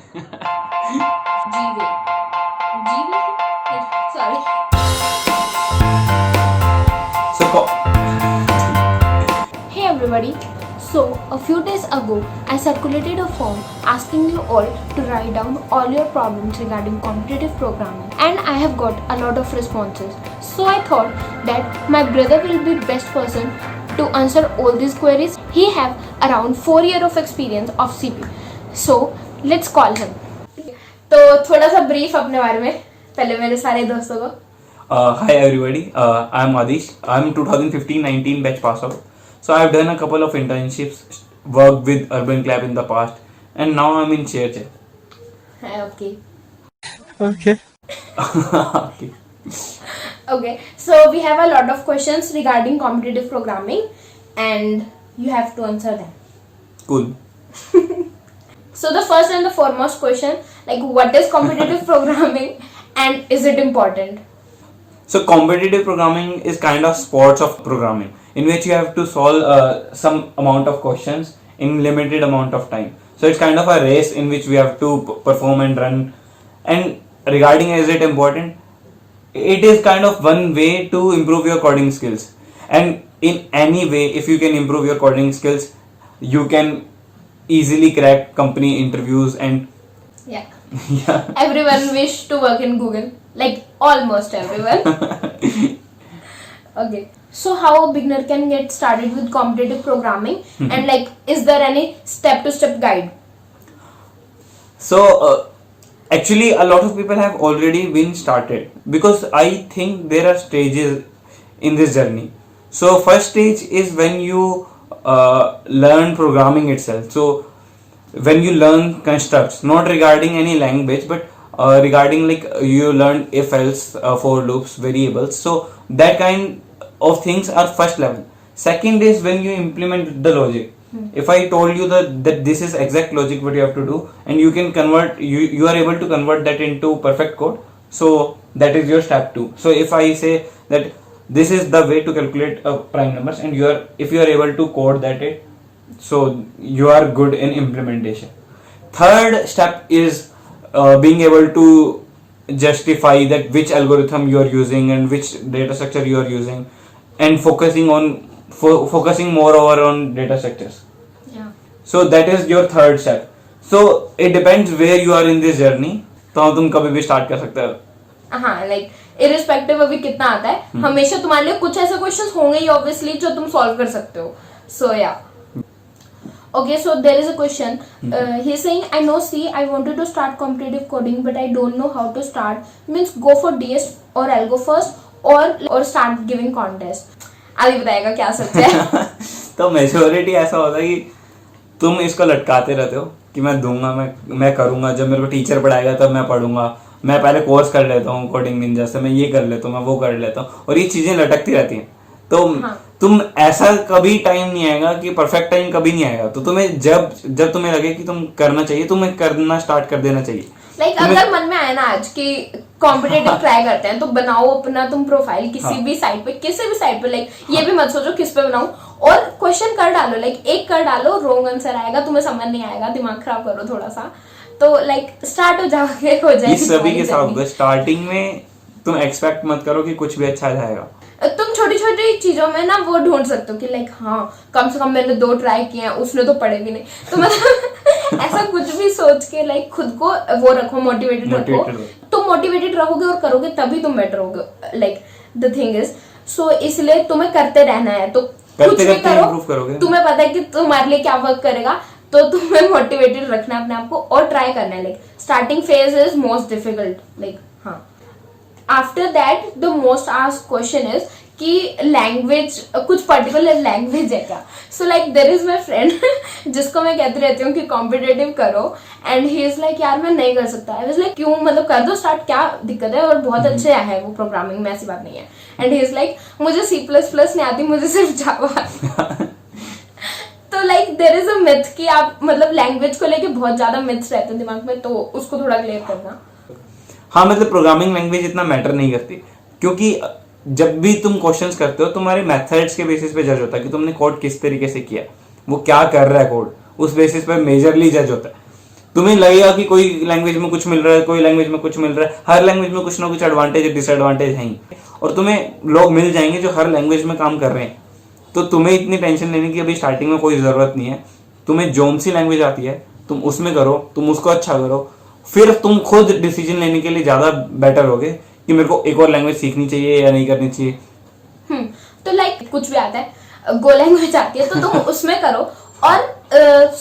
G-Way. G-Way? Sorry. Hey everybody. So, a few days ago, I circulated a form asking you all to write down all your problems regarding competitive programming, and I have got a lot of responses. So, I thought that my brother will be the best person to answer all these queries. He have around 4 years of experience of CP. So, let's call him. तो थोड़ा सा brief अपने बारे में पहले मेरे सारे दोस्तों को. Hi everybody, I'm Adish. I'm 2015-19 batch pass out. So I've done a couple of internships, worked with Urban Club in the past, and now I'm in chair. Okay. Okay. Okay. So we have a lot of questions regarding competitive programming, and you have to answer them. Cool. So the first and the foremost question, like what is competitive programming and is it important? So competitive programming is kind of sports of programming in which you have to solve some amount of questions in limited amount of time. So it's kind of a race in which we have to perform and run. And regarding is it important, it is kind of one way to improve your coding skills. And in any way, if you can improve your coding skills, you can easily crack company interviews and Yeah. yeah. Everyone wish to work in Google. Like almost everyone. Okay. So how a beginner can get started with competitive programming and like is there any step-to-step guide? So actually a lot of people have already been started because I think there are stages in this journey. So first stage is when you learn programming itself. So when you learn constructs, not regarding any language but regarding like you learn if else, for loops, variables. So that kind of things are first level. Second is when you implement the logic. If I told you that this is exact logic what you have to do and you can convert, you are able to convert that into perfect code, so that is your step 2. So if I say that this is the way to calculate prime numbers and if you are able to code that it, so you are good in implementation. Third step is being able to justify that which algorithm you are using and which data structure you are using and focusing more over on data structures. Yeah. So that is your third step. So it depends where you are in this journey. तो तुम कभी भी start कर सकते हो. हाँ, like irrespective अभी कितना आता है, हमेशा तुम्हारे लिए कुछ ऐसे क्वेश्चंस होंगे ही obviously जो तुम सॉल्व कर सकते हो. So yeah. Okay, so there is a question. He's saying, I know C, I wanted to start competitive coding, but I don't know how to start. Means go for DS or Algo first, or start giving contest. अभी बताएगा क्या सच है. तो majority ऐसा होता है कि तुम इसको लटकाते रहते हो कि मैं दूंगा, मैं करूंगा, जब मेरे को टीचर पढ़ाएगा तब मैं पढ़ूंगा, मैं पहले कोर्स कर लेता हूँ कोडिंग निंजा से, मैं ये कर लेता हूँ, मैं वो कर लेता हूँ, और ये चीजें लटकती रहती हैं. तो तुम ऐसा कभी टाइम नहीं आएगा कि परफेक्ट टाइम कभी नहीं आएगा. तो तुम्हें जब तुम्हें लगे कि तुम करना चाहिए, तुम्हें करना स्टार्ट कर देना चाहिए. अगर मन में आया ना आज कि कॉम्पिटिटिव ट्राई करते हैं तो बनाओ अपना तुम प्रोफाइल किसी भी साइट पे ये भी मत सोचो किस पे बनाऊं, और क्वेश्चन कर डालो, एक कर डालो, रॉन्ग आंसर आएगा, तुम्हें समझ नहीं आएगा, दिमाग खराब करो थोड़ा सा, तो स्टार्ट हो जाएगी. सभी के साथ स्टार्टिंग में तुम एक्सपेक्ट मत करो कि कुछ भी अच्छा जाएगा. तुम छोटी छोटी चीजों में ना वो ढूंढ सकते हो कि हाँ कम से कम मैंने 2 ट्राई किए हैं, उसने तो पढ़े भी नहीं, तो मतलब ऐसा कुछ भी सोच के खुद को वो रखो, मोटिवेटेड रखो. तुम मोटिवेटेड रहोगे और करोगे तभी तुम बेटर होगे. द थिंग इज, सो इसलिए तुम्हें करते रहना है, तो कुछ भी करो, तुम्हें पता है कि तुम्हारे लिए क्या वर्क करेगा, तो तुम्हें मोटिवेटेड रखना है अपने आप को और ट्राई करना है. Starting phase is most difficult. हाँ. After that the most asked question is कि लैंग्वेज, कुछ पर्टिकुलर लैंग्वेज है क्या. So there is my friend जिसको मैं कहती रहती हूँ कि कॉम्पिटेटिव करो, एंड ही इज यार मैं नहीं कर सकता. आई वाज क्यों, मतलब कर दो स्टार्ट, क्या दिक्कत है, और बहुत अच्छे है वो प्रोग्रामिंग में, ऐसी बात नहीं है. एंड ही इज मुझे C++ नहीं आती, मुझे सिर्फ जावा. तो देयर इज अ मिथ कि आप मतलब लैंग्वेज को लेके बहुत ज्यादा मिथ्स रहते हैं दिमाग में, तो उसको थोड़ा क्लियर करना. हाँ, मतलब प्रोग्रामिंग लैंग्वेज इतना मैटर नहीं करती, क्योंकि जब भी तुम क्वेश्चंस करते हो तुम्हारे मेथड्स के बेसिस पे जज होता है कि तुमने कोड किस तरीके से किया, वो क्या कर रहा है कोड, उस बेसिस पे मेजरली जज होता है. तुम्हें लगेगा कि कोई लैंग्वेज में कुछ मिल रहा है, कोई लैंग्वेज में कुछ मिल रहा है, हर लैंग्वेज में कुछ ना कुछ एडवांटेज डिसएडवांटेज है ही, और तुम्हें लोग मिल जाएंगे जो हर लैंग्वेज में काम कर रहे हैं। तो तुम्हें इतनी टेंशन लेने की अभी स्टार्टिंग में कोई ज़रूरत नहीं है। तुम्हें जोन सी लैंग्वेज आती है तुम उसमें करो, तुम उसको अच्छा करो, फिर तुम खुद डिसीजन लेने के लिए ज़्यादा बेटर होगे कि मेरे को एक और लैंग्वेज सीखनी चाहिए या नहीं करनी चाहिए। तो लाइक कुछ भी आता है, गो लैंग्वेज आती है तो तुम उसमें करो, और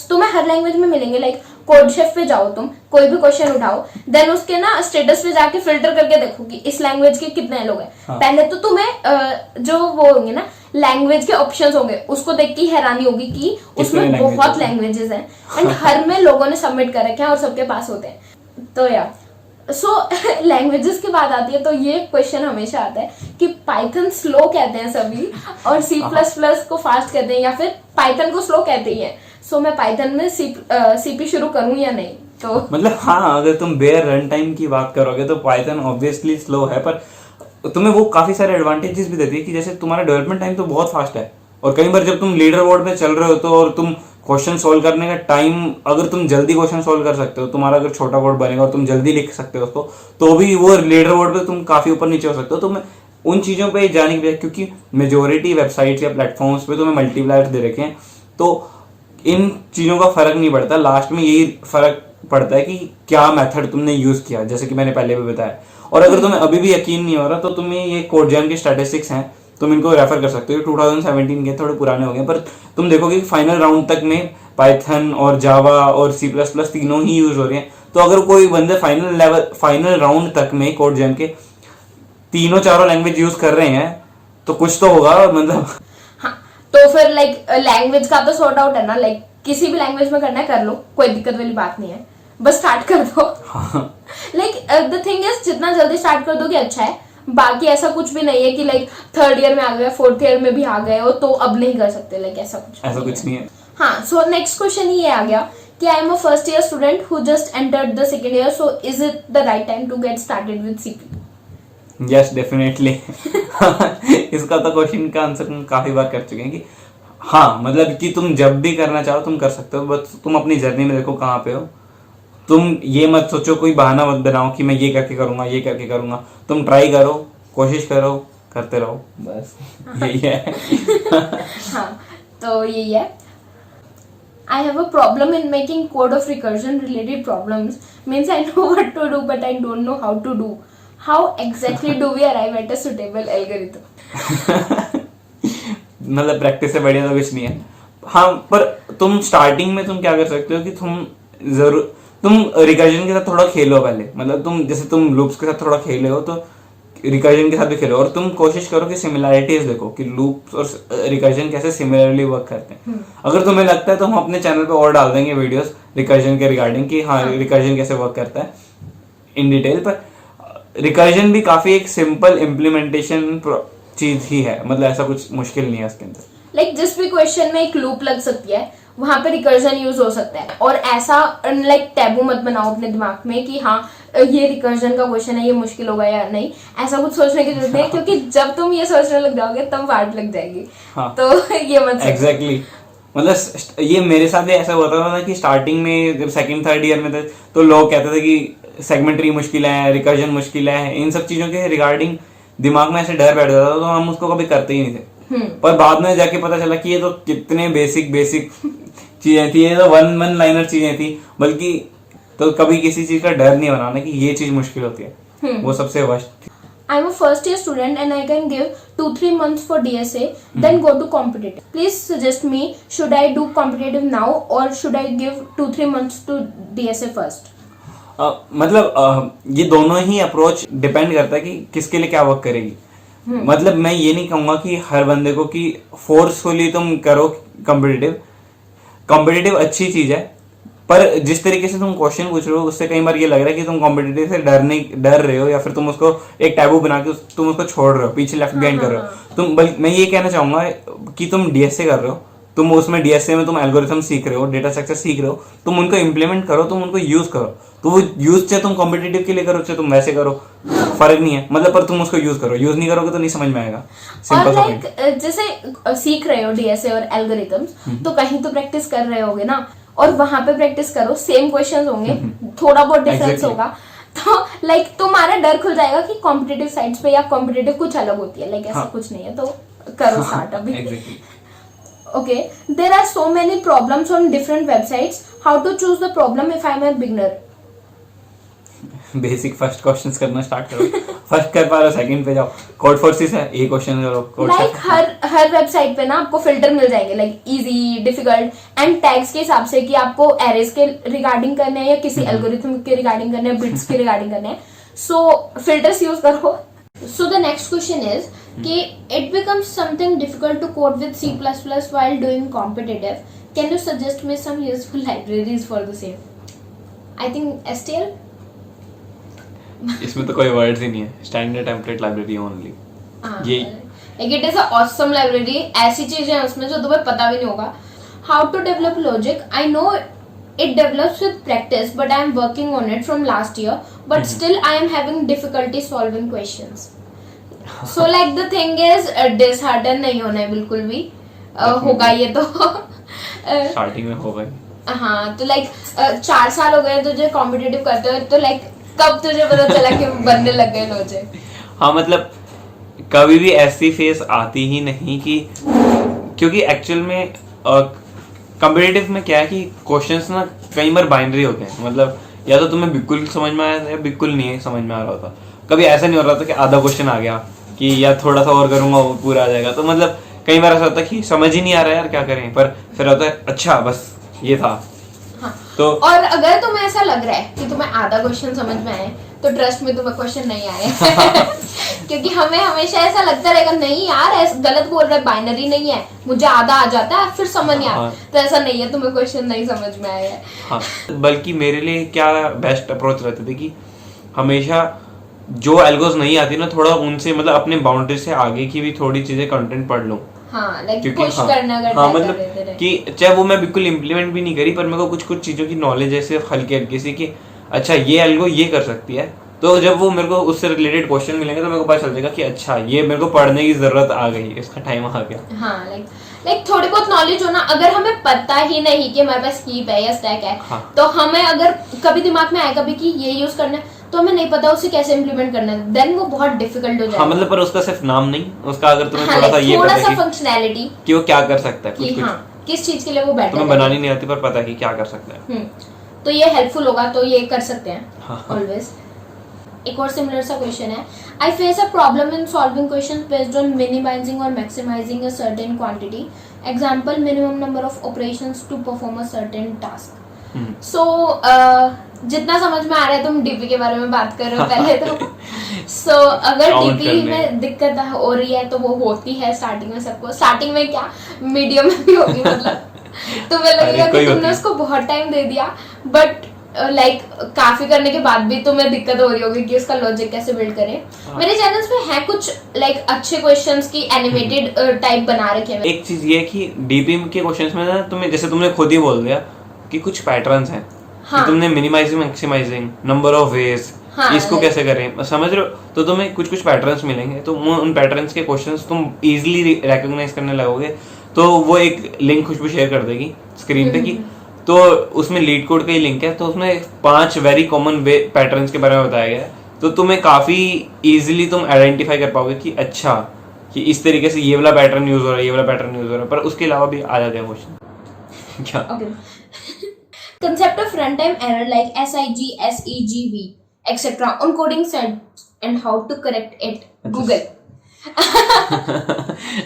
तुम्हें हर लैंग्वेज में मिलेंगे। लाइक कोड शेफ पे जाओ, तुम कोई भी क्वेश्चन उठाओ, देन उसके ना स्टेटस पे जाके फिल्टर करके देखो कि इस लैंग्वेज के कितने लोग हैं। हाँ। पहले तो तुम्हें जो वो होंगे ना लैंग्वेज के ऑप्शंस होंगे, उसको देख के हैरानी होगी कि उसमें बहुत लैंग्वेजेस हैं एंड हर में लोगों ने सबमिट कर रखे हैं और सबके पास होते हैं। तो यार सो लैंग्वेजेस की बात आती है तो ये क्वेश्चन हमेशा आता है कि पाइथन स्लो कहते हैं सभी और सी प्लस प्लस को फास्ट कहते हैं, या फिर पाइथन को स्लो कहते ही है। सो मैं पाइथन में सीपी शुरू करूं या नहीं? तो मतलब हाँ, अगर तुम बेयर रन टाइम की बात करोगे तो पाइथन ऑब्वियसली स्लो है, पर तुम्हें वो काफी सारे एडवांटेजेस भी देती है कि जैसे तुम्हारा डेवलपमेंट टाइम तो बहुत फास्ट है, और कई बार जब तुम लीडर बोर्ड पे चल रहे हो तो और तुम क्वेश्चन सोल्व करने का टाइम, अगर तुम जल्दी क्वेश्चन सोल्व कर सकते हो, तुम्हारा अगर छोटा कोड बनेगा और तुम जल्दी लिख सकते हो उसको, तो भी वो लीडर बोर्ड पे तुम काफी ऊपर नीचे हो सकते हो। तो मैं उन चीजों पे जाने की बजाय, क्योंकि मेजोरिटी वेबसाइट्स या प्लेटफॉर्म्स पे तुम्हें मल्टीप्लायर्स दे रखे हैं, तो इन चीजों का फर्क नहीं पड़ता। लास्ट में यही फर्क पड़ता है कि क्या मेथड तुमने यूज किया, जैसे कि मैंने पहले भी बताया। और अगर तुम्हें अभी भी यकीन नहीं हो रहा तो तुम्हें ये कोडजैम के स्टैटिस्टिक्स हैं, तुम इनको रेफर कर सकते हो। 2017 के थोड़े पुराने हो गए, पर तुम देखोगे कि फाइनल राउंड तक में पाइथन और जावा और सी प्लस प्लस तीनों ही यूज हो रहे हैं। तो अगर कोई बंदे फाइनल राउंड तक में कोडजैम के तीनों चारों लैंग्वेज यूज कर रहे हैं तो कुछ तो होगा, मतलब। हाँ, तो फिर लाइक लैंग्वेज का तो सॉर्ट आउट है ना, लाइक किसी भी लैंग्वेज में करना है कर लो, कोई दिक्कत वाली बात नहीं है, बस स्टार्ट कर दो। लाइक द थिंग इज जितना जल्दी स्टार्ट कर दोगे अच्छा है। बाकी ऐसा कुछ भी नहीं है कि लाइक थर्ड ईयर में आ गए, फोर्थ ईयर में भी आ गए हो तो अब नहीं कर सकते, लाइक ऐसा कुछ नहीं है। हाँ, सो नेक्स्ट क्वेश्चन ये आ गया कि I am a first year student who just entered the second year, so is it the right time to get started with CP? Yes, definitely. इसका तो क्वेश्चन का आंसर हम काफी बार कर चुके हैं कि हाँ, मतलब कि तुम जब भी करना चाहो तुम कर सकते हो, बस तुम अपनी जर्नी में देखो कहाँ पे हो। तुम ये मत सोचो, कोई बहाना मत बनाओ कि मैं ये करके करूंगा, ये करके करूंगा। तुम ट्राई करो, कोशिश करो, करते रहो, बस यही है। हाँ, तो यही है। I have a problem in making code of recursion related problems. Means I know what to do but I don't know how to do. How exactly do we arrive at a suitable algorithm? मतलब practice से बढ़िया तो कुछ नहीं है। हाँ, पर तुम स्टार्टिंग में तुम क्या कर सकते हो कि तुम रिकर्जन के साथ थोड़ा खेलो पहले। मतलब तुम जैसे तुम लूप्स के साथ थोड़ा खेले हो तो रिकर्जन के साथ भी खेलो, और तुम कोशिश करो कि सिमिलैरिटीज देखो कि लूप्स और रिकर्जन कैसे सिमिलरली वर्क करते हैं। अगर तुम्हें लगता है तो हम अपने चैनल पे और डाल देंगे वीडियोस रिकर्जन के रिगार्डिंग कि हाँ रिकर्जन कैसे वर्क करता है इन डिटेल। पर रिकर्जन भी काफी एक सिंपल इम्प्लीमेंटेशन चीज ही है, मतलब ऐसा कुछ मुश्किल नहीं है उसके अंदर। लाइक जिस भी क्वेश्चन में एक लूप लग सकती है वहां पे रिकर्जन यूज हो सकता है, और ऐसा लाइक टैबू मत बनाओ अपने दिमाग में कि हाँ ये रिकर्जन का क्वेश्चन है, ये मुश्किल होगा या नहीं। ऐसा कुछ सोचने की जरूरत नहीं है, क्योंकि जब तुम ये सोचने लग जाओगे तब वाट लग जाएगी। हाँ, तो ये मत एग्जैक्टली मतलब ये मेरे साथ भी ऐसा होता था कि स्टार्टिंग में जब सेकंड थर्ड ईयर में थे तो लोग कहते थे कि सेगमेंटरी मुश्किल है, रिकर्जन मुश्किल है, इन सब चीजों के रिगार्डिंग दिमाग में ऐसे डर बैठ जाता था, तो हम उसको कभी करते ही नहीं थे। पर बाद में जाके पता चला कि ये तो कितने बेसिक चीजें थी, ये तो वन लाइनर चीजें थी। बल्कि तो कभी किसी चीज का डर नहीं बनाना कि ये चीज मुश्किल होती है, वो सबसे वर्स्ट थी। I'm a first year student and I can give 2-3 months for DSA, then go to competitive. Please suggest me, should I do competitive now or should I give 2-3 months to DSA first? मतलब ये दोनों ही approach depend करता है कि किसके लिए क्या work करेगी। मतलब मैं ये नहीं कहूंगा कि हर बंदे को कि फोर्सफुली तुम करो कॉम्पिटिटिव अच्छी चीज है, पर जिस तरीके से तुम क्वेश्चन पूछ रहे हो उससे कई बार ये लग रहा है कि तुम कॉम्पिटिटिव से डर रहे हो, या फिर तुम उसको एक टैबू बना के तुम उसको छोड़ रहे हो, पीछे लेफ्ट बिहाइंड कर रहे हो। मैं ये कहना चाहूंगा कि तुम डीएसए कर रहे हो, तुम उसमें डीएसए में तुम एल्गोरिथम सीख रहे हो, डेटा स्ट्रक्चर सीख रहे हो, तुम उनको इम्प्लीमेंट करो, तुम उनको यूज करो। तो वो यूज चाहे तुम कॉम्पिटिटिव के लिए करो चाहे तुम वैसे करो, फर्क नहीं है। मतलब पर तुम उसको यूज करो, यूज नहीं करोगे तो नहीं समझ में आएगा। और लाइक जैसे सीख रहे हो डीएसए और एल्गोरिथम्स, तो कहीं तो प्रैक्टिस कर रहे होगे ना, और वहां पे प्रैक्टिस करो, सेम क्वेश्चंस होंगे, थोड़ा बहुत डिफरेंस Exactly. होगा, तो लाइक तुम्हारा डर खुल जाएगा कि कॉम्पिटिटिव साइट्स पे या कॉम्पिटिटिव कुछ अलग होती है, लाइक ऐसा हाँ. कुछ नहीं है, तो करो स्टार्ट अभी. Exactly. Okay, there are so many problems on different websites. How to choose the problem if I'm a beginner? Basic first questions करना स्टार्ट करो. फर्स्ट कर पा रहे हो, सेकंड पे जाओ. कोड फोर्सेस है, ये क्वेश्चन करो. कोड लाइक हर वेबसाइट पे ना आपको फिल्टर मिल जाएंगे, like easy, difficult and tags के हिसाब से कि आपको एरेज के रिगार्डिंग करने हैं या किसी एल्गोरिथम के रिगार्डिंग करने हैं, बिट्स के रिगार्डिंग करने हैं. सो फिल्टर्स यूज करो. So the next question is कि it becomes something difficult to code with C++ while doing competitive. Can you suggest me some useful libraries for the same? I think STL. इसमें तो कोई words ही नहीं है. Standard template library only. ये like it is a awesome library. ऐसी चीजें हैं उसमें जो तुम्हें पता भी नहीं होगा. How to develop logic. I know it develops with practice, but I am working on it from last year, but still I am having difficulty solving questions. So like the thing is disheartened नहीं होना है बिल्कुल भी. होगा ये तो. Starting में होगा. हाँ, तो लाइक 4 साल हो गए तुझे कॉम्पिटिटिव करते हुए, तो लाइक कब तुझे पता चला कि बनने लग गए लॉजिक? हाँ, मतलब कभी भी ऐसी फेस आती ही नहीं कि, क्योंकि एक्चुअल में कॉम्पिटिटिव में क्या है कि क्वेश्चंस ना कई बार बाइनरी होते हैं. मतलब या तो तुम्हें बिल्कुल समझ में आया था या बिल्कुल नहीं समझ में आ रहा था. कभी ऐसा नहीं हो रहा था कि आधा क्वेश्चन आ गया कि या थोड़ा सा और करूंगा वो पूरा आ जाएगा. तो मतलब कई बार ऐसा होता है कि समझ ही नहीं आ रहा है यार क्या करें, पर फिर होता है अच्छा बस ये था. हाँ. तो और अगर तुम्हें ऐसा लग रहा है कि तुम्हें आधा क्वेश्चन समझ में आए, तो ट्रस्ट में तुम्हें क्वेश्चन नहीं आए. क्योंकि हमें हमेशा ऐसा लगता रहेगा नहीं यार ऐसा गलत बोल रहा है, बाइनरी नहीं है, मुझे आधा आ जाता है फिर समझ नहीं आता. हाँ. तो ऐसा नहीं है, तुम्हें क्वेश्चन नहीं समझ में आया है. हाँ, बल्कि मेरे लिए क्या बेस्ट अप्रोच रहती थी कि हमेशा जो एल्गोस नहीं आती ना, थोड़ा उनसे मतलब अपने बाउंड्री से आगे की भी थोड़ी चीजें कंटेंट पढ़ लूं. हाँ, लाइक क्योंकि पुश करना हाँ, मतलब कि चाहे वो मैं बिल्कुल इम्प्लीमेंट भी नहीं करी, पर मेरे को कुछ कुछ चीज़ों की नॉलेज है सिर्फ हल्की हल्की सी कि अच्छा ये एल्गो ये कर सकती है. तो जब वो मेरे को उससे रिलेटेड क्वेश्चन मिलेंगे तो मेरे को पता चल जाएगा कि अच्छा ये मेरे को पढ़ने की जरूरत आ गई, इसका टाइम आ गया. हाँ, लाइक थोड़ी बहुत नॉलेज होना. अगर हमें पता ही नहीं कि हमारे पास कीप है या स्टैक है, हाँ. तो हमें अगर कभी दिमाग में आए कभी कि ये यूज करना है, तो हमें नहीं पता उसे कैसे इम्प्लीमेंट करना है, देन वो बहुत डिफिकल्ट हो जाएगा. हाँ, मतलब पर उसका सिर्फ नाम नहीं, उसका अगर तुम्हें हाँ, थोड़ा सा ये थोड़ा पता सा है फंक्शनैलिटी कि वो क्या कर सकता है, कुछ कुछ हाँ, किस चीज के लिए वो बेटर तुम्हें बनानी नहीं आती पर पता है कि क्या कर सकता है. तो ये हेल्पफुल होगा, तो ये कर सकते हैं हाँ. ऑलवेज. एक और सिमिलर सा क्वेश्चन है. I face a problem in solving questions based on minimising और maximising a certain quantity. Example minimum number of operations to perform a certain task. So जितना समझ में आ रहा है, तुम डीपी के बारे में बात कर रहे हो पहले तो. सो अगर डीपी में दिक्कत हो रही है तो वो होती है स्टार्टिंग में सबको. स्टार्टिंग में क्या मीडियम में भी होगी. मतलब तुम्हें लगेगा कि तुमने उसको बहुत टाइम दे दिया, बट लाइक काफी करने के बाद भी तुम्हें दिक्कत हो रही होगी कि उसका लॉजिक कैसे बिल्ड करें. मेरे चैनल्स में है कुछ लाइक अच्छे क्वेश्चंस की एनिमेटेड टाइप बना रखे हैं. एक चीज ये है कि डीपी के क्वेश्चंस में ना तुम्हें, जैसे तुमने खुद ही बोल दिया कि कुछ पैटर्न्स हैं. हाँ. कि तुमने minimising, maximising, number of ways, हाँ, इसको कैसे करें, समझ रहे हो. तो तुम्हें कुछ कुछ पैटर्न्स मिलेंगे, तो उन पैटर्न्स के क्वेश्चंस तुम इजीली रिकॉग्नाइज करने लगोगे. तो वो एक लिंक खुशबू शेयर कर देगी स्क्रीन पे कि तो उसमें लीड कोड का ही लिंक है, तो उसमें 5 वेरी कॉमन पैटर्न्स के बारे में बताया गया है. तो तुम्हें काफी इजीली तुम आइडेंटिफाई कर पाओगे कि अच्छा कि इस तरीके से ये वाला पैटर्न यूज हो रहा है, ये वाला पैटर्न यूज हो रहा है. पर उसके अलावा भी आ जाते हैं क्वेश्चन. क्या concept of runtime error like SIG, SEGV, etc. on coding sites and how to correct it. Google.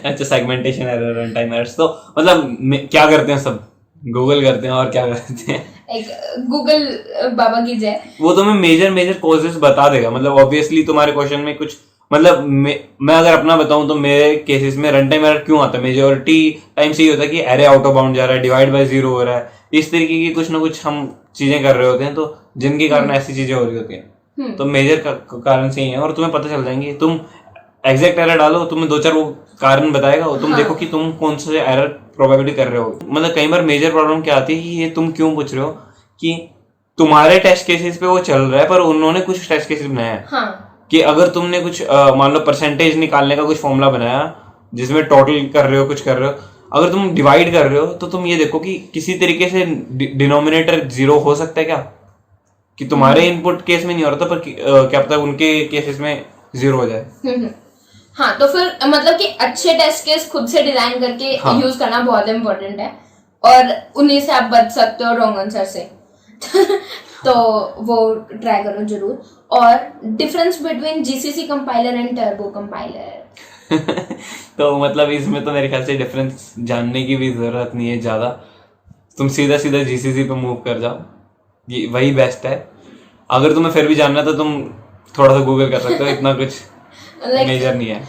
अच्छा, segmentation error, run time errors. तो मतलब क्या करते हैं सब? गूगल करते हैं. और क्या करते हैं? लाइक गूगल बाबा की जय. वो तुम्हें मेजर कॉजेस बता देगा. मतलब ऑब्वियसली तुम्हारे क्वेश्चन में कुछ, मतलब मैं अगर अपना बताऊं तो मेरे केसेस में रन टाइम एरर क्यों आता है, मेजोरिटी टाइम से ये होता है कि एरे आउट ऑफ बाउंड जा रहा है, डिवाइड बाय 0 हो रहा है, इस तरीके की कुछ ना कुछ हम चीजें कर रहे होते हैं, तो जिनके कारण ऐसी चीजें हो रही होती हैं. तो मेजर कारण से ही है, और तुम्हें पता चल जाएंगे. तुम एग्जैक्ट एरर डालो, तुम्हें 2-4 वो कारण बताएगा, और तुम देखो कि तुम कौन से एरर प्रोबेबिलिटी कर रहे हो. मतलब कई बार मेजर प्रॉब्लम क्या आती है कि ये तुम क्यों पूछ रहे हो कि तुम्हारे टेस्ट केसेस पे वो चल रहा है, पर उन्होंने कुछ टेस्ट केसेस बनाया है. हाँ. कि अगर तुमने कुछ मान लो परसेंटेज निकालने का कुछ फॉर्मूला बनाया जिसमें टोटल कर रहे हो, कुछ कर रहे हो, अगर तुम डिवाइड कर रहे हो तो तुम ये देखो कि किसी तरीके से डिनोमिनेटर 0 हो सकता है क्या, कि तुम्हारे इनपुट केस में नहीं हो रहा था पर क्या पता उनके केसेस में 0 हो जाए। हाँ, तो फिर मतलब कि अच्छे टेस्ट केस खुद से डिजाइन करके यूज करना बहुत इम्पोर्टेंट है, और उन्हीं से आप बच सकते हो रॉन्ग आंसर से। तो वो ट्राई करो जरूर। और difference between GCC compiler and turbo compiler. तो मतलब इसमें तो मेरे ख्याल से डिफरेंस जानने की भी जरूरत नहीं है ज्यादा, तुम सीधा सीधा जीसीसी पे मूव कर जाओ, ये वही बेस्ट है। अगर तुम्हें फिर भी जानना है तो तुम थोड़ा सा गूगल कर सकते हो, इतना कुछ मेजर नहीं है,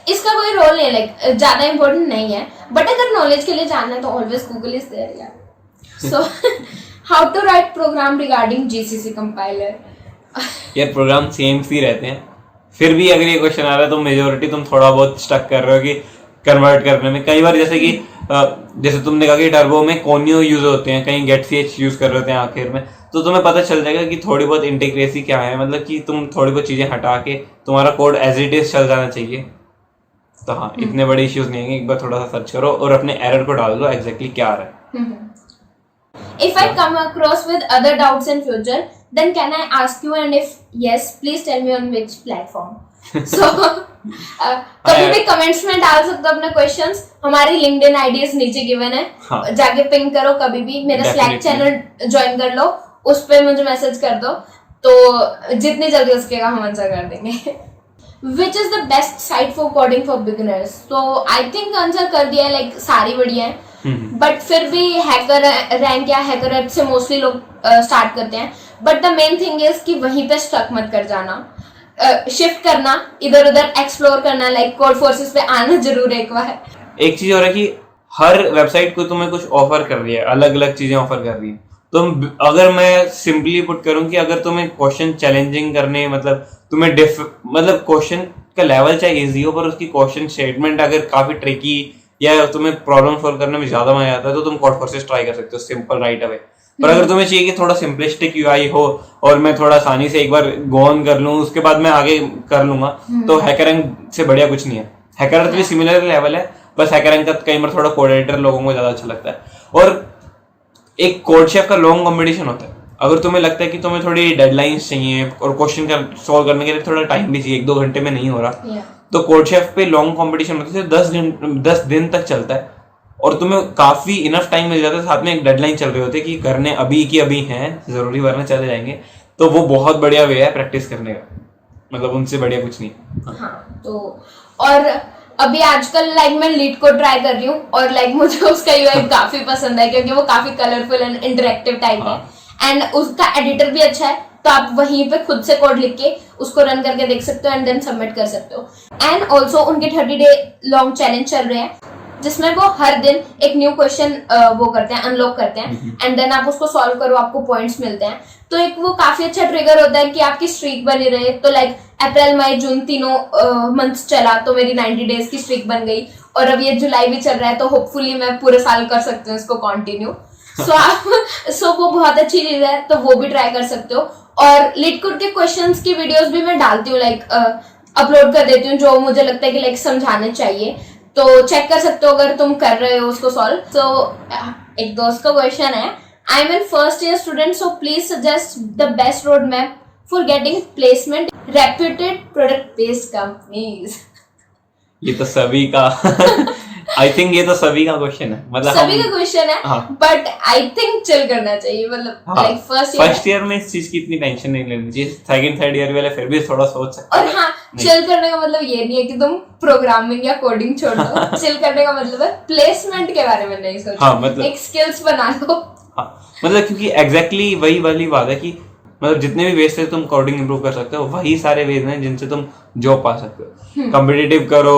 इसका कोई रोल नहीं है, लाइक ज्यादा इम्पोर्टेंट नहीं है, बट अगर नॉलेज के लिए जानना है तो ऑलवेज गूगल इज देयर यार। So how to write program regarding GCC compiler. यार प्रोग्राम सेम सी रहते हैं, फिर भी अगर ये क्वेश्चन आ रहा है तो मेजोरिटी तुम थोड़ा बहुत स्टक कर रहे हो कि कन्वर्ट करने में। कई बार जैसे कि जैसे तुमने कहा कि टर्बो में कोनियो यूज होते हैं, कहीं गेट ch यूज कर रहे होते हैं आखिर में, तो तुम्हें पता चल जाएगा कि थोड़ी बहुत इंटीग्रेसी क्या है, मतलब कि तुम थोड़ी बहुत चीजें हटा के तुम्हारा कोड एज इट इज चल जाना चाहिए। तो हाँ, इतने बड़े इश्यूज नहीं है, एक बार थोड़ा सा सर्च करो और अपने एरर को डाल दो एग्जैक्टली क्या आ रहा है। If I come across with other doubts in future, then can I ask you, and if yes, please tell me on which platform. So कभी भी कमेंट्स में डाल सकते हो अपने क्वेश्चंस, हमारी लिंक्डइन आईडीज नीचे गिवन है, जाके पिंग करो कभी भी, मेरा स्लैक चैनल ज्वाइन कर लो, उस पे मुझे मैसेज कर दो, तो जितनी जल्दी हो सकेगा हम आंसर कर देंगे। Which is the best site for coding for beginners? So I think answer कर दिया है, लाइक सारी बढ़िया है, बट फिर भी हैकर रैंक या हैकर से मोस्टली लोग स्टार्ट करते हैं, but the main thing is कि वहीं पे स्टक मत कर जाना, शिफ्ट करना, इधर उधर एक्सप्लोर करना, लाइक कोड फोर्सेस पे आना जरूर एक बार। एक चीज और है कि हर वेबसाइट को तुम्हें कुछ ऑफर कर रही है, अलग अलग चीजें ऑफर कर रही है। तुम अगर मैं सिंपली पुट करूं कि अगर तुम्हें क्वेश्चन चैलेंजिंग करने, मतलब तुम्हें मतलब क्वेश्चन का लेवल चाहे इजी हो पर उसकी क्वेश्चन स्टेटमेंट अगर काफी ट्रिकी या तुम्हें प्रॉब्लम सॉल्व करने में ज्यादा मजा आता है तो तुम कोड फोर्सेस ट्राई कर सकते हो सिंपल राइट अवे। पर अगर तुम्हें चाहिए कि थोड़ा सिंपलिस्टिक यूआई हो और मैं थोड़ा आसानी से एक बार गो ऑन कर लूं उसके बाद मैं आगे कर लूंगा, तो हैकररैंक से बढ़िया कुछ नहीं है। हैकररैंक भी सिमिलर लेवल है, बस हैकररैंक का कई बार थोड़ा कोड एडिटर लोगों को ज्यादा अच्छा लगता है। और एक कोड शेफ का लॉन्ग कॉम्पिटिशन होता है, अगर तुम्हें लगता है कि तुम्हें थोड़ी डेडलाइंस चाहिए और क्वेश्चन का सॉल्व करने के लिए थोड़ा टाइम भी चाहिए, 1-2 घंटे में नहीं हो रहा, तो कोड शेफ पे लॉन्ग कॉम्पिटिशन होता है, 10 दिन तक चलता है और तुम्हें काफी इनफ टाइम मिल जाता है, साथ में एक डेडलाइन चल रही होती है कि करने अभी की अभी हैं, जरूरी वरना चले जाएंगे। तो वो बहुत बढ़िया वे है प्रैक्टिस करने का, मतलब उनसे बढ़िया कुछ नहीं। हाँ, तो और अभी आजकल लाइक मैं लीड को ट्राई कर रही हूँ और लाइक मुझे उसका यूआई काफी पसंद है क्योंकि वो काफी कलरफुल एंड इंटरेक्टिव टाइप है एंड उसका एडिटर भी अच्छा है, तो आप वहीं पे खुद से कोड लिख के उसको रन करके देख सकते हो एंड देन सबमिट कर सकते हो। एंड ऑल्सो उनके 30 डे लॉन्ग चैलेंज चल रहे हैं जिसमें वो हर दिन एक न्यू क्वेश्चन वो करते हैं, अनलॉक करते हैं एंड देन आप उसको सॉल्व करो, आपको पॉइंट्स मिलते हैं। तो एक वो काफी अच्छा ट्रिगर होता है कि आपकी स्ट्रीक बनी रहे। तो लाइक अप्रैल मई जून तीनों मंथ्स चला तो मेरी 90 डेज की स्ट्रीक बन गई और अब ये जुलाई भी चल रहा है, तो होपफुली मैं पूरे साल कर सकती हूँ इसको कंटिन्यू। सो वो बहुत अच्छी चीज है, तो वो भी ट्राई कर सकते हो। और लिटकोड के क्वेश्चंस की वीडियोस भी मैं डालती हूँ, लाइक अपलोड कर देती हूँ जो मुझे लगता है कि लाइक समझाने चाहिए, तो चेक कर सकते हो अगर तुम कर रहे हो उसको सॉल्व। तो एक दोस्त का क्वेश्चन है, I am in first year student, so please suggest the best road map for getting placement reputed product based companies. ये तो सभी का आई थिंक ये तो सभी का क्वेश्चन है, मतलब सभी का क्वेश्चन है, बट आई थिंक चिल करना चाहिए, मतलब लाइक फर्स्ट ईयर में इस चीज की इतनी टेंशन नहीं लेनी चाहिए, सेकंड थर्ड ईयर वाले फिर भी थोड़ा सोच सकते हैं। और हाँ, चिल करने का मतलब ये नहीं है कि तुम प्रोग्रामिंग या कोडिंग छोड़ दो। चिल करने का मतलब है प्लेसमेंट के बारे में नहीं सोचो, मतलब एक स्किल्स बना लो। मतलब क्योंकि एग्जैक्टली वही वाली बात है कि मतलब जितने भी वेज से तुम कोडिंग इंप्रूव कर सकते हो वही सारे वेज हैं जिनसे तुम जॉब पा सकते हो। कॉम्पिटिटिव करो,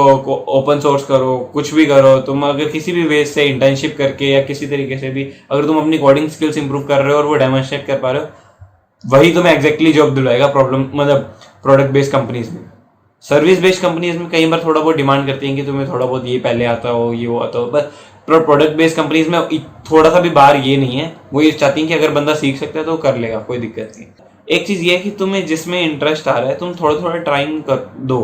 ओपन सोर्स करो, कुछ भी करो, तुम अगर किसी भी वेज से इंटर्नशिप करके या किसी तरीके से भी अगर तुम अपनी कोडिंग स्किल्स इंप्रूव कर रहे हो और वो डेमोन्स्ट्रेट कर पा रहे हो, वही तुम्हें एग्जैक्टली जॉब दिलाएगा। प्रॉब्लम मतलब प्रोडक्ट बेस्ड कंपनीज में, सर्विस बेस्ड कंपनीज में कई बार थोड़ा बहुत डिमांड करती हैं कि तुम्हें थोड़ा बहुत ये पहले आता हो, ये वो आता हो, बस प्रोडक्ट बेस्ड कंपनीज में थोड़ा सा भी बाहर ये नहीं है, वो ये चाहती हैं कि अगर बंदा सीख सकता है तो कर लेगा, कोई दिक्कत नहीं। एक चीज ये है कि तुम्हें जिसमें इंटरेस्ट आ रहा है तुम थोड़ा थोड़ा ट्राइंग कर दो,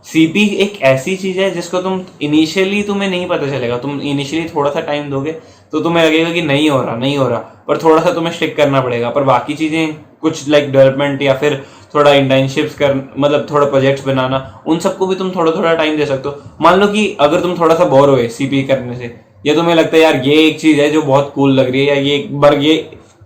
सीपी एक ऐसी चीज है जिसको तुम इनिशियली तुम्हें नहीं पता चलेगा, तुम इनिशियली थोड़ा सा टाइम दोगे तो तुम्हें लगेगा कि नहीं हो रहा, पर थोड़ा सा तुम्हें स्टिक करना पड़ेगा। पर बाकी चीजें कुछ लाइक डेवलपमेंट या फिर थोड़ा इंटर्नशिप्स कर, मतलब थोड़ा प्रोजेक्ट्स बनाना, उन सबको भी तुम थोड़ा थोड़ा टाइम दे सकते हो। मान लो कि अगर तुम थोड़ा सा बोर हुए सीपी करने से, या तुम्हें लगता है यार ये एक चीज है जो बहुत कूल लग रही है, या ये एक बार ये,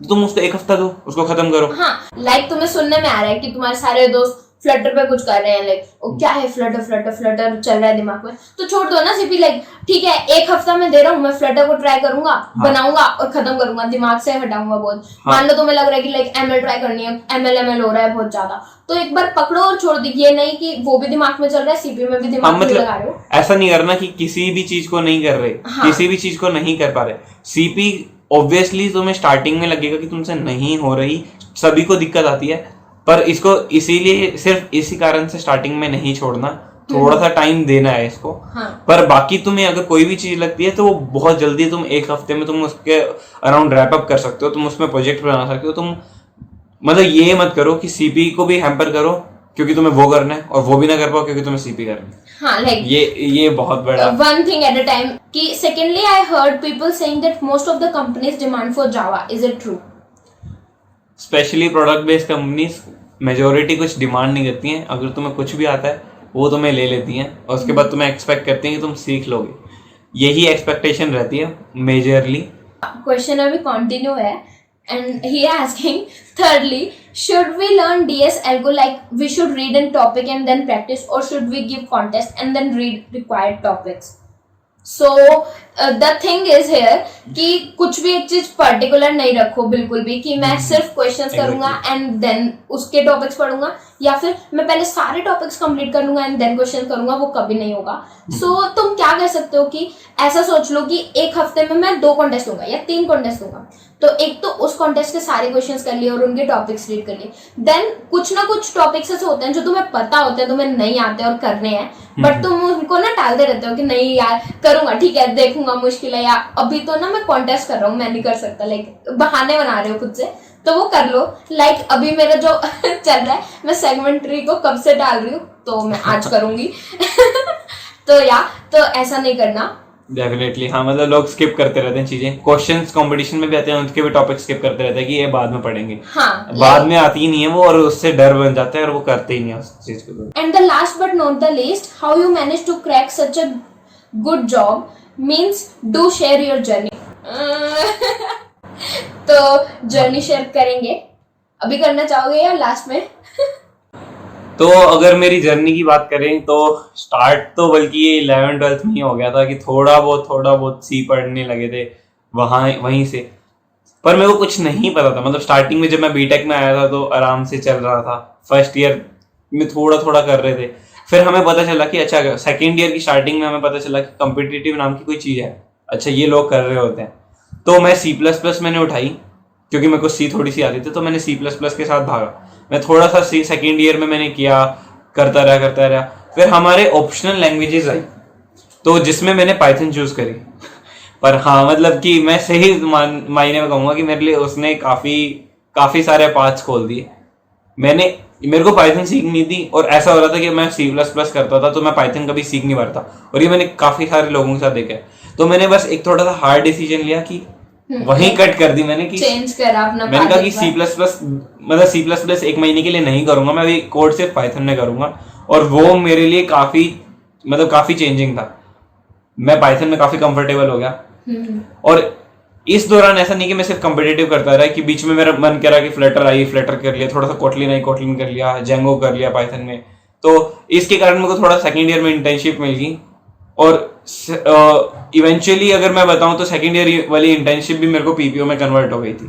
तुम उसको 1 हफ्ता दो, उसको खत्म करो। हाँ, लाइक तुम्हें सुनने में आ रहा है कि तुम्हारे सारे दोस्त फ्लटर पे कुछ कर रहे हैं, लाइक क्या है फ्लटर फ्लटर फ्लटर चल रहा है दिमाग में, तो छोड़ दो ना सीपी। लाइक ठीक है, 1 हफ्ता में दे रहा हूँ, मैं फ्लटर को ट्राई करूंगा, बनाऊंगा और खत्म करूंगा, दिमाग से हटाऊंगा बहुत। मान लो तुम्हें लग रहा है कि लाइक एमएल ट्राई करनी है, एमएल हो रहा है बहुत ज्यादा, तो एक बार पकड़ो और छोड़ दो। ये नहीं कि वो भी दिमाग में चल रहा है, सीपी में भी दिमाग में लगा रहे हो। ऐसा नहीं करना कि किसी भी चीज को नहीं कर रहे, किसी भी चीज को नहीं कर पा रहे। सीपी ऑब्वियसली तुम्हें स्टार्टिंग में लगेगा कि तुमसे नहीं हो रही, सभी को दिक्कत आती है, पर इसको इसीलिए सिर्फ इसी कारण से स्टार्टिंग में नहीं छोड़ना, थोड़ा सा टाइम देना है इसको। पर बाकी तुम्हें अगर कोई भी चीज लगती है तो वो बहुत जल्दी तुम 1 हफ्ते में तुम उसके अराउंड रैप अप कर सकते हो, तुम उसमें प्रोजेक्ट बना सकते हो। तुम मतलब ये मत करो कि सीपी को भी हैम्पर करो क्योंकि तुम्हें वो करना है, और वो भी ना कर पाओ क्योंकि तुम्हें सीपी करना है। हाँ, लाइक ये बहुत बड़ा one thing at a time. कि secondly, I heard people saying that most of the companies demand for Java. Is it true? Specially product based companies majority कुछ डिमांड नहीं करती हैं। अगर तुम्हें कुछ भी आता है वो तुम्हें ले लेती हैं, और उसके बाद तुम्हें एक्सपेक्ट करती हैं कि तुम सीख लोगे। यही एक्सपेक्टेशन रहती है मेजरली। क्वेश्चन अभी कंटिन्यू है, and he asking thirdly, should we learn DS algo, like we should read a topic and then practice, or should we give contest and then read required topics? So the thing is here कि कुछ भी एक चीज particular नहीं रखो बिल्कुल भी, कि मैं सिर्फ क्वेश्चंस करूंगा एंड देन उसके टॉपिक्स पढ़ूंगा, या फिर मैं पहले सारे टॉपिक्स कंप्लीट कर लूंगा एंड देन क्वेश्चन करूंगा, वो कभी नहीं होगा। सो तुम क्या कर सकते हो कि ऐसा सोच लो कि 1 हफ्ते में मैं 2 कॉन्टेस्ट दूंगा या 3 कॉन्टेस्ट दूंगा, तो एक तो उस कॉन्टेस्ट के सारे क्वेश्चंस कर लिए और उनके टॉपिक्स रीड कर लिए। देन कुछ ना कुछ टॉपिक्स ऐसे होते हैं जो तुम्हें पता होते हैं, तुम्हें नहीं आते और करने हैं, बट तुम उनको ना टालते रहते हो कि नहीं यार करूंगा, ठीक है देखूंगा, मुश्किल है, या अभी तो ना मैं कॉन्टेस्ट कर रहा हूँ, मैं नहीं कर सकता, लाइक बहाने बना रहे हो खुद से, तो वो कर लो। लाइक अभी मेरा जो चल रहा है, मैं सेगमेंट 3 को कब से डाल रही हूँ, तो मैं आज करूंगी। तो ऐसा नहीं करना डेफिनेटली। हाँ, मतलब लोग स्किप करते रहते हैं चीजें, क्वेश्चंस कंपटीशन में भी आते हैं, उनके भी टॉपिक स्किप करते रहते हैं कि ये बाद में पढ़ेंगे। हाँ, बाद में आती ही नहीं है वो, और उससे डर बन जाता है और वो करते ही नहीं है उस चीज को। And the last but not the least, how you manage to crack such a good job, means do share your journey. तो जर्नी शेयर करेंगे, अभी करना चाहोगे या लास्ट में? तो अगर मेरी जर्नी की बात करें तो स्टार्ट तो बल्कि 11th-12th में ही हो गया था कि थोड़ा बहुत सी पढ़ने लगे थे वहीं से, पर मेरे को कुछ नहीं पता था। मतलब स्टार्टिंग में जब मैं बीटेक में आया था तो आराम से चल रहा था, फर्स्ट ईयर में थोड़ा कर रहे थे, फिर हमें पता चला कि अच्छा सेकेंड ईयर की स्टार्टिंग में हमें पता चला कि कॉम्पिटिटिव नाम की कोई चीज़ है, अच्छा ये लोग कर रहे होते हैं। तो मैं C++ मैंने उठाई क्योंकि मेरे को सी थोड़ी सी आती थी, तो मैंने C++ के साथ भागा। मैं थोड़ा सा सेकेंड ईयर में मैंने किया, करता रहा। फिर हमारे ऑप्शनल लैंग्वेजेस आई, तो जिसमें मैंने पाइथन चूज करी। पर हाँ, मतलब कि मैं सही मायने में कहूँगा कि मेरे लिए उसने काफ़ी सारे पाथ्स खोल दिए। मेरे को पाइथन सीखनी थी, और ऐसा हो रहा था कि मैं C++ करता था तो मैं पाइथन कभी सीख नहीं पाता, और ये मैंने काफ़ी सारे लोगों के साथ देखा है। तो मैंने बस एक थोड़ा सा हार्ड डिसीजन लिया कि वहीं कट कर दी मैंने, कि चेंज करा अपना। मैंने कहा कि C++ 1 महीने के लिए नहीं करूंगा, मैं अभी कोड सिर्फ पाइथन में करूंगा, और वो मेरे लिए काफी चेंजिंग था। मैं पाइथन में काफी कंफर्टेबल हो गया, और इस दौरान ऐसा नहीं कि मैं सिर्फ कॉम्पिटिटिव करता रहा, कि बीच में मेरा मन करा कि फ्लटर कर लिया, थोड़ा सा कोटलिन कर लिया, जेंगो कर लिया पाइथन में। तो इसके कारण मेरे को थोड़ा सेकेंड ईयर में इंटर्नशिप मिल गई, और इवेंचुअली अगर मैं बताऊं तो सेकेंड ईयर वाली इंटर्नशिप भी मेरे को पीपीओ में कन्वर्ट हो गई थी।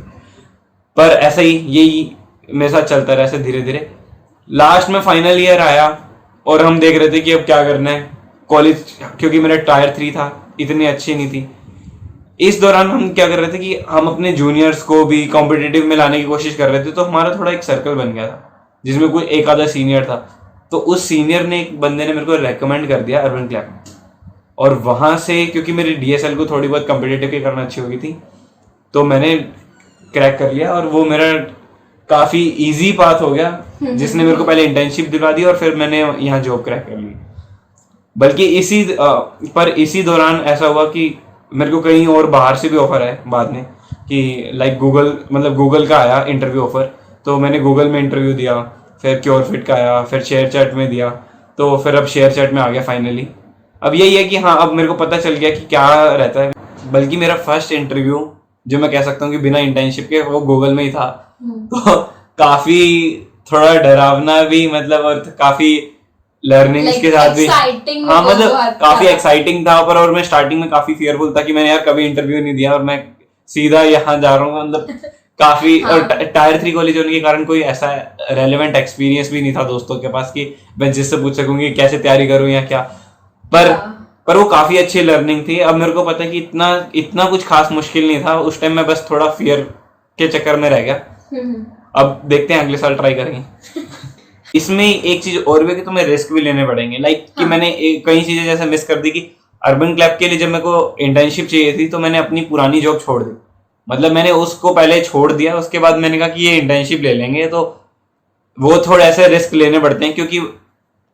पर ऐसा ही यही मेरे साथ चलता रहा, ऐसे धीरे धीरे लास्ट में फाइनल ईयर आया, और हम देख रहे थे कि अब क्या करना है कॉलेज, क्योंकि मेरा टायर 3 था, इतनी अच्छी नहीं थी। इस दौरान हम क्या कर रहे थे कि हम अपने जूनियर्स को भी कॉम्पिटिटिव में लाने की कोशिश कर रहे थे। तो हमारा थोड़ा एक सर्कल बन गया था जिसमें कोई एक आधा सीनियर था, तो उस सीनियर ने, एक बंदे ने मेरे को रेकमेंड कर दिया अर्बन क्लैप, और वहां से क्योंकि मेरी DSL को थोड़ी बहुत कॉम्पिटिटिव की करना अच्छी हो गई थी, तो मैंने क्रैक कर लिया, और वो मेरा काफी इजी पाथ हो गया, जिसने मेरे को पहले इंटर्नशिप दिलवा दी और फिर मैंने यहाँ जॉब क्रैक कर ली। बल्कि इसी दौरान ऐसा हुआ कि मेरे को कहीं और बाहर से भी ऑफर आया बाद में कि लाइक गूगल का आया इंटरव्यू ऑफर। तो मैंने गूगल में इंटरव्यू दिया, फिर क्योरफिट का आया, फिर शेयर चैट में दिया, तो फिर अब शेयर चैट में आ गया फाइनली। अब यही है कि हाँ, अब मेरे को पता चल गया कि क्या रहता है। बल्कि मेरा फर्स्ट इंटरव्यू जो मैं कह सकता हूँ कि बिना इंटर्नशिप के, वो गूगल में ही था। तो काफी थोड़ा डरावना भी, मतलब, और काफी लर्निंग्स के साथ भी, हाँ मतलब काफी एक्साइटिंग था। पर और मैं स्टार्टिंग में काफी फियरफुल था कि मैंने यार कभी इंटरव्यू नहीं दिया और मैं सीधा यहाँ जा रहा हूँ, मतलब काफी। और टायर 3 कॉलेज होने के कारण कोई ऐसा रेलेवेंट एक्सपीरियंस भी नहीं था दोस्तों के पास कि मैं जिससे पूछ सकूंगी कैसे तैयारी करूँ या क्या। पर वो काफी अच्छी लर्निंग थी। अब मेरे को पता है कि इतना कुछ खास मुश्किल नहीं था उस टाइम, मैं बस थोड़ा फियर के चक्कर में रह गया। अब देखते हैं, अगले साल ट्राई करेंगे। इसमें एक चीज और भी कि तुम्हें रिस्क भी लेने पड़ेंगे, लाइक कि मैंने कई चीजें जैसे मिस कर दी कि अर्बन क्लैप के लिए जब मेरे को इंटर्नशिप चाहिए थी तो मैंने अपनी पुरानी जॉब छोड़ दी। मतलब मैंने उसको पहले छोड़ दिया, उसके बाद मैंने कहा कि ये इंटर्नशिप ले लेंगे। तो वो थोड़े ऐसे रिस्क लेने पड़ते हैं क्योंकि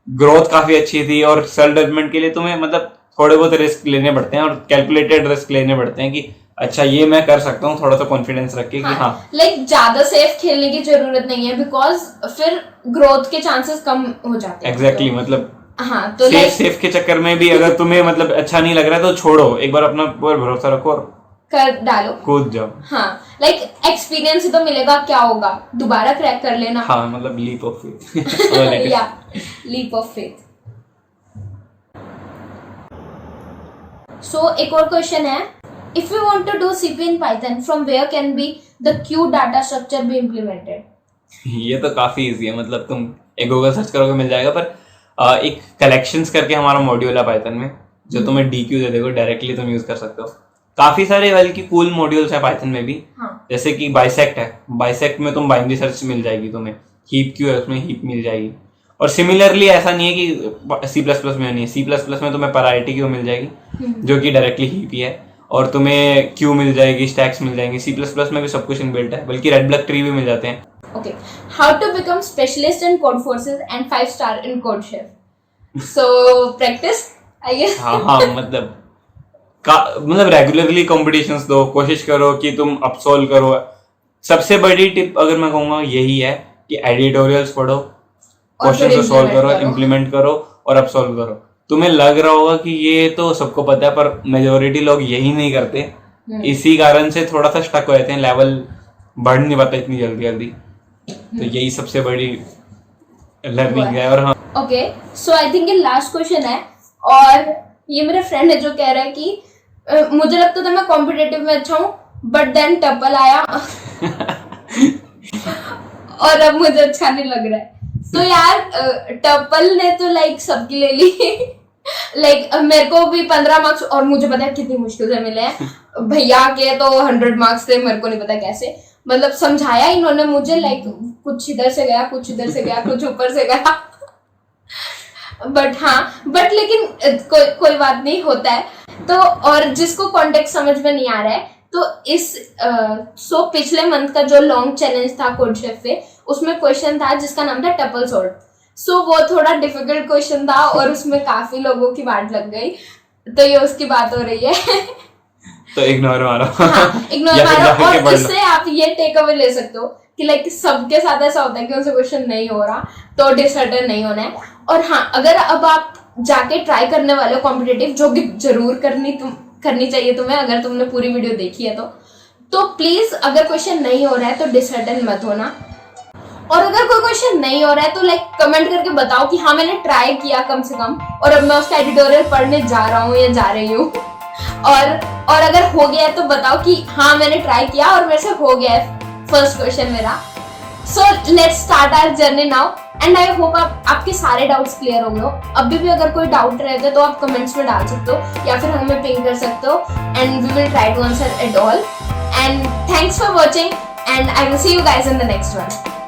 ग्रोथ काफी अच्छी थी और सेल्फ डेवलपमेंट के लिए तुम्हें मतलब थोड़े बहुत रिस्क लेने पड़ते हैं और कैलकुलेटेड रिस्क लेने पड़ते हैं कि अच्छा ये मैं कर सकता हूँ, थोड़ा सा कॉन्फिडेंस रख के कि हाँ लाइक ज्यादा सेफ खेलने की जरूरत नहीं है, बिकॉज फिर ग्रोथ के चांसेस कम हो जाते हैं। एग्जैक्टली मतलब हाँ, तो सेफ के चक्कर में भी अगर तुम्हें मतलब अच्छा नहीं लग रहा है तो छोड़ो, एक बार अपना पर भरोसा रखो और कर डालो, कूद जाओ। हाँ, लाइक एक्सपीरियंस ही तो मिलेगा, क्या होगा, दोबारा क्रैक कर लेना। हाँ, मतलब लीप ऑफ फेथ। या लीप ऑफ फेथ। सो एक और क्वेश्चन है, if you want to do CP in Python, from where can be the queue data structure be implemented? ये तो काफी इजी है, मतलब तुम एक गूगल सर्च करोगे मिल जाएगा। पर एक कलेक्शंस करके हमारा मॉड्यूल है पाइथन में जो तुम्हें डीक्यू दे देगा, डायरेक्टली तुम यूज कर सकते हो। काफी सारे बल्कि कूल मॉड्यूल्स है पाइथन में भी। जैसे कि बाइसेक्ट है, बाइसेक्ट में तुम बाइनरी सर्च मिल जाएगी, तुम्हें हीप क्यू है उसमें हीप मिल जाएगी। और सिमिलरली ऐसा नहीं है कि C++ में नहीं है, C++ में तुम्हें पैराइटी क्यू मिल जाएगी जो कि डायरेक्टली हीप ही है, और तुम्हें क्यू मिल जाएगी, स्टैक्स मिल जाएंगी। C++ में भी सब कुछ इनबिल्ट है, बल्कि रेड ब्लैक ट्री भी मिल जाते हैं। Okay, how to become specialist in Codeforces and 5-star in CodeChef? So practice, I guess. हाँ, मतलब रेगुलरली कॉम्पिटिशन्स दो, कोशिश करो कि तुम अपसॉल्व करो। सबसे बड़ी टिप अगर मैं कहूँगा यही है कि एडिटोरियल्स पढ़ो, क्वेश्चन को सॉल्व करो, इम्प्लीमेंट करो और अपसॉल्व करो। तुम्हें लग रहा होगा कि ये तो सबको पता है, पर मेजोरिटी लोग यही नहीं करते, इसी कारण से थोड़ा सा स्टक हो जाते हैं, लेवल बढ़ नहीं पाता इतनी जल्दी। तो यही सबसे बड़ी लर्निंग है। और हाँ, ओके, सो आई थिंक ये लास्ट क्वेश्चन है, और ये मेरे फ्रेंड है जो कह रहा है कि मुझे लगता था मैं कॉम्पिटिटिव में अच्छा हूँ, बट देन टपल आया और अब मुझे अच्छा नहीं लग रहा है। तो यार टपल ने तो लाइक सबकी ले ली लाइक मेरे को भी 15 मार्क्स, और मुझे पता है कितनी मुश्किल से मिले हैं। भैया के तो 100 मार्क्स थे, मेरे को नहीं पता कैसे, मतलब समझाया इन्होंने मुझे, लाइक कुछ इधर से गया, कुछ इधर से गया, कुछ ऊपर से गया बट लेकिन कोई बात नहीं, होता है। तो और जिसको कॉन्टेक्स्ट समझ में नहीं आ रहा है, तो इस पिछले मंथ का जो लॉन्ग चैलेंज था कोडशेफ पे, उसमें क्वेश्चन था जिसका नाम था टपल सॉर्ट। सो वो थोड़ा डिफिकल्ट क्वेश्चन था और उसमें काफी लोगों की वाट लग गई, तो ये उसकी बात हो रही है तो इग्नोर मारो। हाँ, इग्नोर मारो। और इससे आप ये टेक अवे ले सकते हो कि लाइक सबके साथ ऐसा होता है कि उनसे क्वेश्चन नहीं हो रहा, तो डिसहर्टन नहीं होना है। और हाँ, अगर अब आप जाके ट्राई करने वाले हो कॉम्पिटिटिव, जो कि जरूर करनी चाहिए तुम्हें अगर तुमने पूरी वीडियो देखी है तो प्लीज अगर क्वेश्चन नहीं हो रहा है तो डिसहर्टन मत होना। और अगर कोई क्वेश्चन नहीं हो रहा है तो लाइक कमेंट करके बताओ कि हाँ मैंने ट्राई किया कम से कम, और अब मैं उसका एडिटोरियल पढ़ने जा रहा हूँ या जा रही हूँ। और अगर हो गया है तो बताओ कि हाँ मैंने ट्राई किया और मेरे से हो गया है फर्स्ट क्वेश्चन मेरा। So let's start our journey now, and I hope आपके सारे डाउट्स क्लियर हो गए हो। अभी भी अगर कोई डाउट रहते तो आप कमेंट्स में डाल सकते हो या फिर हमें पिंग कर सकते हो, and we will try to answer it all. And thanks for watching, and I will see you guys in the next one.